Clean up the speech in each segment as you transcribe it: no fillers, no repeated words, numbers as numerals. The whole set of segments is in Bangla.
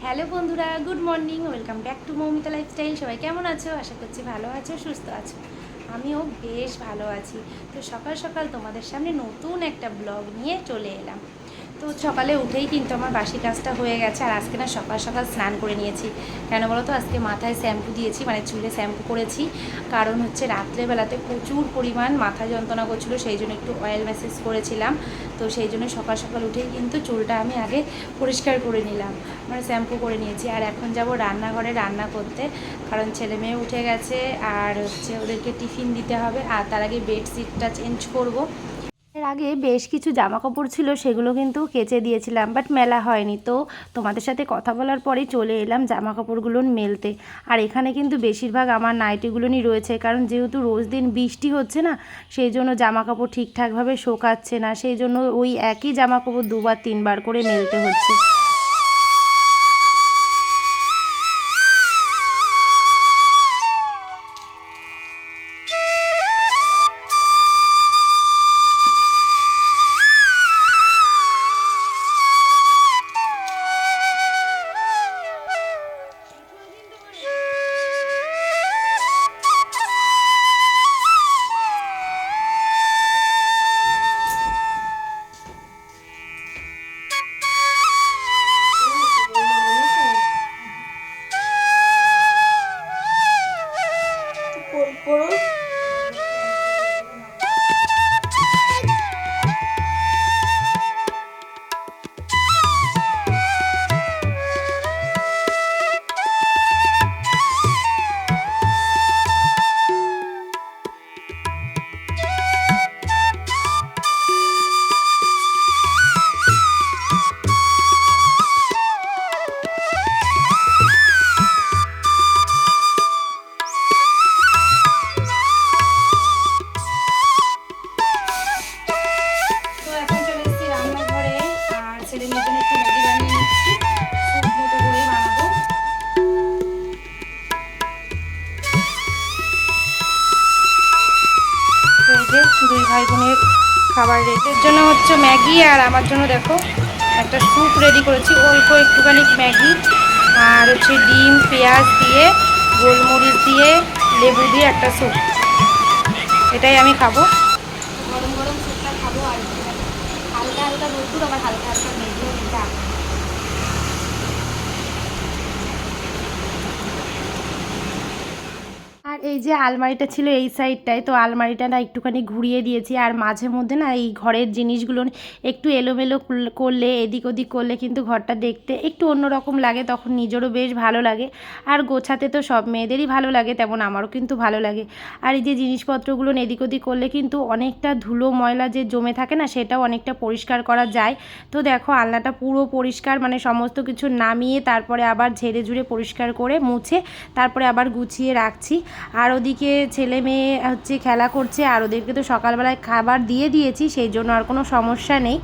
হ্যালো বন্ধুরা, good morning, welcome back to Moumita lifestyle. সবাই কেমন আছো? আশা করছি ভালো আছো, সুস্থ আছো। আমিও বেশ ভালো আছি। তো সকাল সকাল তোমাদের সামনে নতুন একটা ব্লগ নিয়ে চলে এলাম। তো সকালে উঠেই কিন্তু আমার বাসি কাজটা হয়ে গেছে। আর আজকে না সকাল সকাল স্নান করে নিয়েছি। কেন বলো তো, আজকে মাথায় শ্যাম্পু দিয়েছি, মানে চুলে শ্যাম্পু করেছি। কারণ হচ্ছে রাত্রেবেলাতে প্রচুর পরিমাণ মাথা যন্ত্রণা করছিলো, সেই জন্য একটু অয়েল ম্যাসেজ করেছিলাম। তো সেই জন্য সকাল সকাল উঠেই কিন্তু চুলটা আমি আগে পরিষ্কার করে নিলাম, মানে শ্যাম্পু করে নিয়েছি। আর এখন যাব রান্নাঘরে রান্না করতে, কারণ ছেলে মেয়ে উঠে গেছে আর হচ্ছে ওদেরকে টিফিন দিতে হবে। আর তার আগে বেডশিটটা চেঞ্জ করব। এর আগে বেশ কিছু জামা কাপড় ছিল, সেগুলো কিন্তু কেচে দিয়েছিলাম, বাট মেলা হয়নি। তো তোমাদের সাথে কথা বলার পরেই চলে এলাম জামা কাপড়গুলো মেলতে। আর এখানে কিন্তু বেশিরভাগ আমার নাইটিগুলোই রয়েছে, কারণ যেহেতু রোজ দিন বৃষ্টি হচ্ছে না, সেই জন্য জামা কাপড় ঠিকঠাকভাবে শোকাচ্ছে না, সেই জন্য ওই একই জামা কাপড় দুবার তিনবার করে মেলতে হচ্ছে। দুই ভাই বোনের খাবার রেটের জন্য হচ্ছে ম্যাগি, আর আমার জন্য দেখো একটা স্যুপ রেডি করেছি, অল্প একটুখানি ম্যাগি আর হচ্ছে ডিম পেঁয়াজ দিয়ে গোলমরিচ দিয়ে লেবু দিয়ে একটা স্যুপ, এটাই আমি খাবো। গরম গরম স্যুপটা খাবো। আর হালকা হালকা রোদ্দুর, আবার হালকা হালকা মেঘও এটা। আর এই যে আলমারিটা ছিল এই সাইডটায়, তো আলমারিটা না একটুখানি ঘুরিয়ে দিয়েছি। আর মাঝে মধ্যে না এই ঘরের জিনিসগুলো একটু এলোমেলো করলে, এদিক ওদিক করলে কিন্তু ঘরটা দেখতে একটু অন্যরকম লাগে, তখন নিজেরও বেশ ভালো লাগে। আর গোছাতে তো সব মেয়েদেরই ভালো লাগে, তেমন আমারও কিন্তু ভালো লাগে। আর এই যে জিনিসপত্রগুলো এদিক ওদিক করলে কিন্তু অনেকটা ধুলো ময়লা যে জমে থাকে না, সেটাও অনেকটা পরিষ্কার করা যায়। তো দেখো আলনাটা পুরো পরিষ্কার, মানে সমস্ত কিছু নামিয়ে তারপরে আবার ঝেড়ে ঝুড়ে পরিষ্কার করে মুছে তারপরে আবার গুছিয়ে রাখছি। আর ওদিকে ছেলে মেয়ে হচ্ছে খেলা করছে, আর ওদেরকে তো সকালবেলায় খাবার দিয়ে দিয়েছি, সেই জন্য আর কোনো সমস্যা নেই।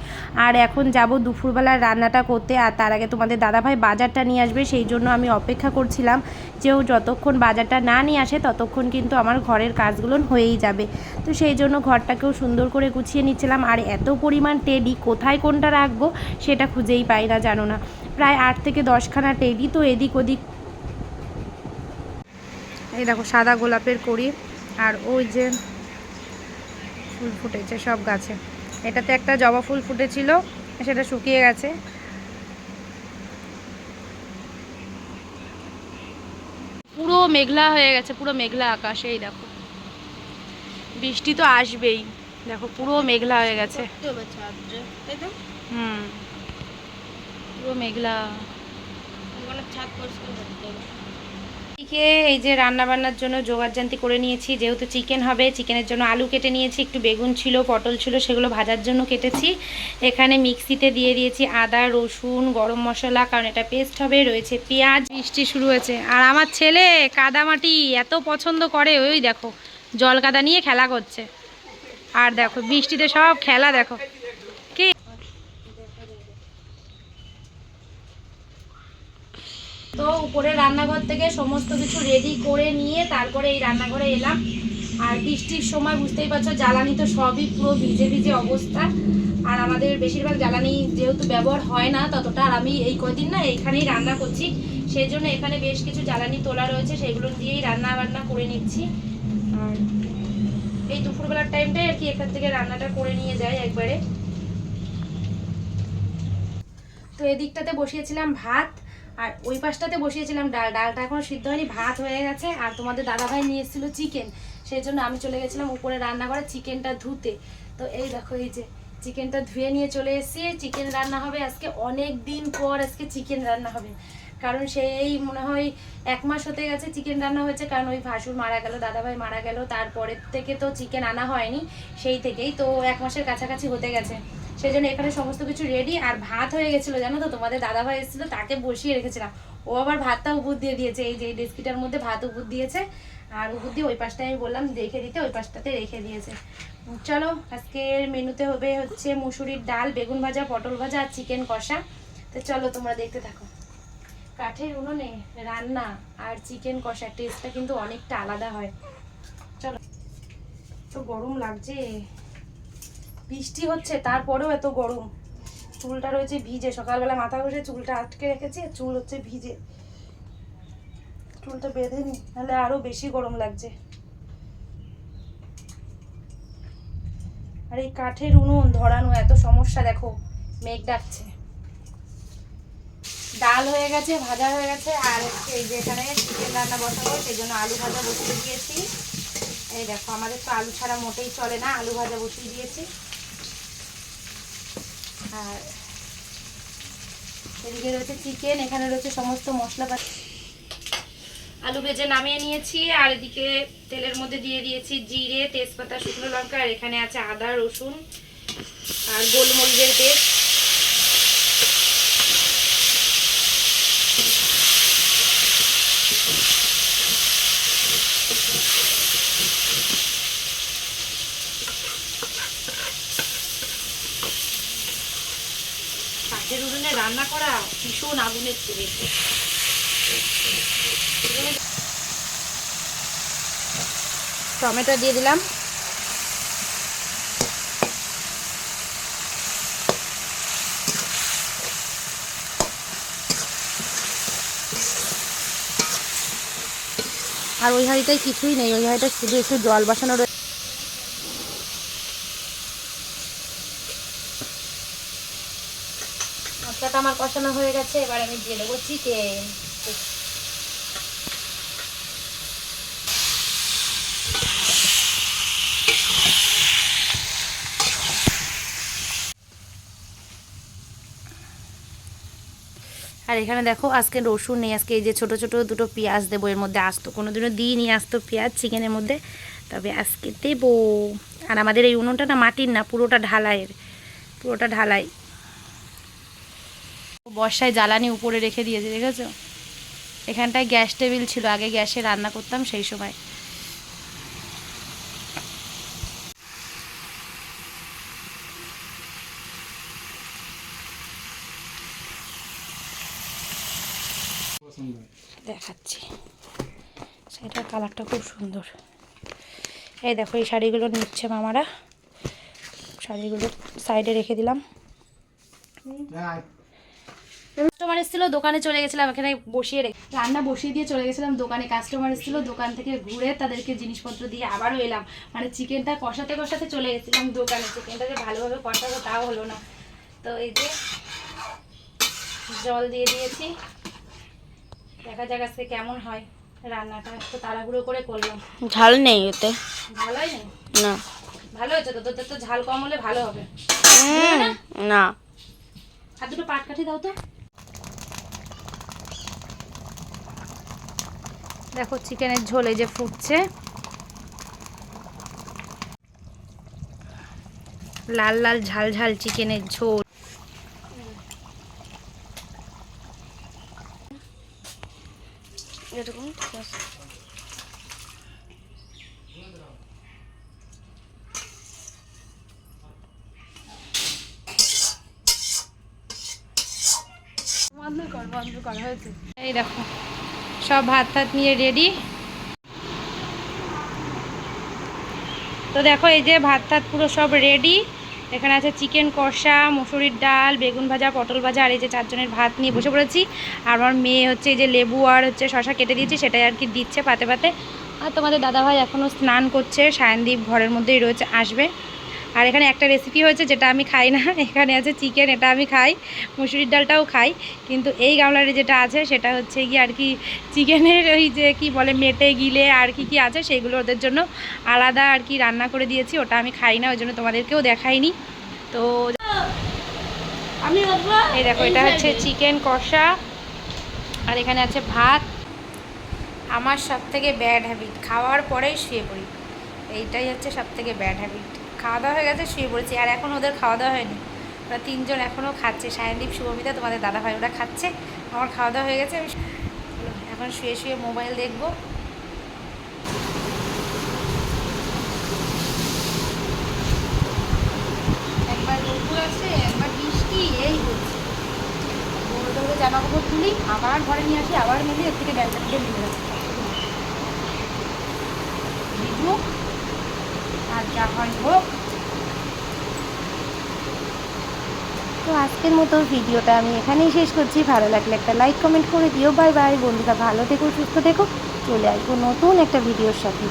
আর এখন যাব দুপুরবেলার রান্নাটা করতে। আর তার আগে তোমাদের দাদাভাই বাজারটা নিয়ে আসবে, সেই জন্য আমি অপেক্ষা করছিলাম যে ও যতক্ষণ বাজারটা না নিয়ে আসে ততক্ষণ কিন্তু আমার ঘরের কাজগুলো হয়েই যাবে। তো সেই জন্য ঘরটাকেও সুন্দর করে গুছিয়ে নিচ্ছিলাম। আর এত পরিমাণ টেডি, কোথায় কোনটা রাখবো সেটা খুঁজেই পাই না, জানো না। প্রায় 8 থেকে 10খানা টেডি, তো এদিক ওদিক। এই দেখো সাদা গোলাপের কড়ি, আর ওই যে ফুল ফুটেছে সব গাছে। এটাতে একটা জবা ফুল ফুটেছিল, সেটা শুকিয়ে গেছে। পুরো মেঘলা হয়ে গেছে, পুরো মেঘলা আকাশ। এই দেখো বৃষ্টি তো আসবেই, দেখো পুরো মেঘলা হয়ে গেছে। হুম, পুরো মেঘলা। ছাদ পরিষ্কার করতে হবে। এই যে রান্না বান্নার জন্য জোগাড়জান্তি করে নিয়েছি, যেহেতু চিকেন হবে, চিকেনের জন্য আলু কেটে নিয়েছি, একটু বেগুন ছিল, পটল ছিল, সেগুলো ভাজার জন্য কেটেছি। এখানে মিক্সিতে দিয়ে দিয়েছি আদা রসুন গরম মশলা, কারণ এটা পেস্ট হবে, রয়েছে পেঁয়াজ। বৃষ্টি শুরু হয়েছে, আর আমার ছেলে কাদামাটি এত পছন্দ করে, ওই দেখো জল কাদা নিয়ে খেলা করছে। আর দেখো বৃষ্টিতে সব খেলা দেখো কি। তো উপরে রান্নাঘর থেকে সমস্ত কিছু রেডি করে নিয়ে তারপরে এই রান্নাঘরে এলাম। আর বৃষ্টির সময় বুঝতেই পারছো জ্বালানি তো সবই পুরো ভিজে ভিজে অবস্থা। আর আমাদের বেশিরভাগ জ্বালানি যেহেতু ব্যবহার হয় না ততটা, আর আমি এই কদিন না এইখানেই রান্না করছি, সেই জন্য এখানে বেশ কিছু জ্বালানি তোলা রয়েছে, সেগুলো দিয়েই রান্না বান্না করে নিচ্ছি। আর এই দুপুরবেলার টাইমটাই আর কি এখান থেকে রান্নাটা করে নিয়ে যাই একবারে। তো এদিকটাতে বসিয়েছিলাম ভাত, আর ওই পাশটাতে বসিয়েছিলাম ডাল। ডালটা এখন সিদ্ধ হয়নি, ভাত হয়ে গেছে। আর তোমাদের দাদাভাই নিয়ে এসেছিলো চিকেন, সেই জন্য আমি চলে গেছিলাম উপরে রান্নাঘরে চিকেনটা ধুতে। তো এই দেখো, এই যে চিকেনটা ধুয়ে নিয়ে চলে এসেছি। চিকেন রান্না হবে আজকে, অনেক দিন পর আজকে চিকেন রান্না হবে। কারণ সেই মনে হয় 1 মাস হতে গেছে চিকেন রান্না হয়েছে, কারণ ওই ভাসুর মারা গেল, দাদাভাই মারা গেল, তারপরের থেকে তো চিকেন আনা হয়নি, সেই থেকেই তো 1 মাসের কাছাকাছি হতে গেছে। সেই জন্য এখানে সমস্ত কিছু রেডি। আর ভাত হয়ে গেছিলো জানো তো, তোমাদের দাদাভাই এসেছিলো, তাকে বসিয়ে রেখেছিলাম। ও আবার ভাতটা উপর দিয়ে দিয়েছে, এই যে ডেস্কিটার মধ্যে ভাত উপর দিয়েছে, আর উপর দিয়ে ওই পাশটায় আমি বললাম রেখে দিতে, ওই পাশটাতে রেখে দিয়েছে। চলো, আজকের মেনুতে হবে হচ্ছে মুসুরির ডাল, বেগুন ভাজা, পটল ভাজা আর চিকেন কষা। তো চলো তোমরা দেখতে থাকো। কাঠের উনুনে রান্না আর চিকেন কষা টেস্টটা কিন্তু অনেকটা আলাদা হয়। চলো। তো গরম লাগছে, বৃষ্টি হচ্ছে তারপরেও এত গরম। চুলটা রয়েছে ভিজে, সকালবেলা মাথা ঘষে চুলটা আটকে রেখেছি, চুল হচ্ছে ভিজে, চুলটা বেঁধে নি, নাহলে আরো বেশি গরম লাগছে। আর এই কাঠের উনুন ধরানো এত সমস্যা, দেখো মেঘ ডাকছে। ডাল হয়ে গেছে, ভাজা হয়ে গেছে, আর এই যে এখানে চিকেন রান্না বসাবো, সেই জন্য আলু ভাজা বসিয়ে দিয়েছি। এই দেখো, আমাদের তো আলু ছাড়া মোটেই চলে না, আলু ভাজা বসিয়ে দিয়েছি। আর এদিকে রয়েছে চিকেন, এখানে রয়েছে সমস্ত মশলাপাতি। আলু ভেজে নামিয়ে নিয়েছি, আর এদিকে তেলের মধ্যে দিয়ে দিয়েছি জিরে, তেজপাতা, শুকনো লঙ্কা, আর এখানে আছে আদা, রসুন আর গোলমরিচের পেস্ট। কাঠের উনুনে রান্না করা ভীষণ আগুনের তেলে। টমেটো দিয়ে দিলাম, আর ওই হাঁড়িটায় কিছুই নেই, ওই হাঁড়িটা শুধু একটু জল বসানো রয়েছে। মশলাটা আমার কষানো হয়ে গেছে, এবার আমি দিয়ে দেবো চিকেন। আর এখানে দেখো আজকে রসুন নেই, আজকে এই যে ছোট ছোট দুটো পেঁয়াজ দেবো এর মধ্যে। আসতো কোনোদিনও দিইনি আসতো পেঁয়াজ চিকেনের মধ্যে, তবে আজকে দেবো। আর আমাদের এই উনুনটা না মাটির না, পুরোটা ঢালাইয়ের, পুরোটা ঢালাই। বর্ষায় জ্বালানি উপরে রেখে দিয়েছে, দেখেছো? এখানটায় গ্যাস টেবিল ছিল, আগে গ্যাসে রান্না করতাম সেই সময়। দেখাচ্ছি, সেটার কালারটা খুব সুন্দর। এই দেখো, এই শাড়িগুলো নিচ্ছে মামারা, শাড়িগুলো সাইডে রেখে দিলাম। কাস্টমার এসেছিল, দোকানে চলে গেছিলাম, এখানে বসিয়ে রান্না বসিয়ে দিয়ে চলে গেছিলাম দোকানে। কাস্টমার এসেছিল, দোকান থেকে ঘুরে তাদেরকে জিনিসপত্র দিয়ে আবারও এলাম। মানে চিকেনটা কষাতে কষাতে চলে গেছিলাম দোকানে, চিকেনটা যে ভালোভাবে কষাবো তাও হলো না। তো এই যে জল দিয়ে দিয়েছি, দেখা যাক আজকে কেমন হয় রান্নাটা। একটু তাড়াহুড়ো করে করলাম। ঝাল নেই এতে, ভালোই নেই না। ভালো হয়েছে তো, তোদের তো ঝাল কম হলে ভালো হবে না। আর দুটো পাট কাঠি দাও তো। দেখো চিকেনের ঝোল এই যে ফুটছে, লাল লাল ঝাল ঝাল চিকেনের ঝোল। এরকম ঠিক আছে। এই দেখো সব ভাত টাত নিয়ে রেডি। তো দেখো এই যে ভাত টাত পুরো সব রেডি, এখানে আছে চিকেন কষা, মুসুরির ডাল, বেগুন ভাজা, পটল ভাজা, আর এই যে 4 জনের ভাত নিয়ে বসে পড়েছি। আর আমার মেয়ে হচ্ছে এই যে লেবু আর হচ্ছে শশা কেটে দিয়েছি, সেটাই আর কি দিচ্ছে পাতে পাতে। আর তোমাদের দাদাভাই এখনও স্নান করছে, সায়নদীপ ঘরের মধ্যেই রয়েছে, আসবে। আর এখানে একটা রেসিপি হয়েছে যেটা আমি খাই না, এখানে আছে চিকেন, এটা আমি খাই, মুসুরির ডালটাও খাই, কিন্তু এই গামলারে যেটা আছে সেটা হচ্ছে গিয়ে আর কি চিকেনের ওই যে কি বলে মেটে গিলে আর কি কি আছে সেগুলো ওদের জন্য আলাদা আর কি রান্না করে দিয়েছি, ওটা আমি খাই না, ওই জন্য তোমাদেরকেও দেখাইনি। তো এই দেখো, এটা হচ্ছে চিকেন কষা, আর এখানে আছে ভাত। আমার সব থেকে ব্যাড হ্যাবিট, খাওয়ার পরেই শুয়ে পড়ি, এইটাই হচ্ছে সব থেকে ব্যাড হ্যাবিট। খাওয়া দাওয়া হয়ে গেছে, শুয়ে পড়েছি, আর এখন ওদের খাওয়া দাওয়া হয়নি, ওরা 3 জন এখনও খাচ্ছে, সায়নদীপ, শুভমিতা, তোমাদের দাদাভাই, ওরা খাচ্ছে। আমার খাওয়া দাওয়া হয়ে গেছে, আমি এখন শুয়ে শুয়ে মোবাইল দেখবো। একবার রোদ্দুর আসে, একবার বৃষ্টি, এই হচ্ছে। দৌড়ে দৌড়ে জামা কাপড় তুলি, আবার ঘরে নিয়ে আসি, আবার মেলে, এর থেকে ব্যালটা থেকে মিলে রাখি, ভিজুক আর যা হয় হোক। তো আজকের মতো ভিডিওটা আমি এখানেই শেষ করছি। ভালো লাগলে একটা লাইক কমেন্ট করে দিও। বাই বাই বন্ধুরা, ভালো থেকো, সুস্থ থেকো। চলে আসবো নতুন একটা ভিডিওর সাথে।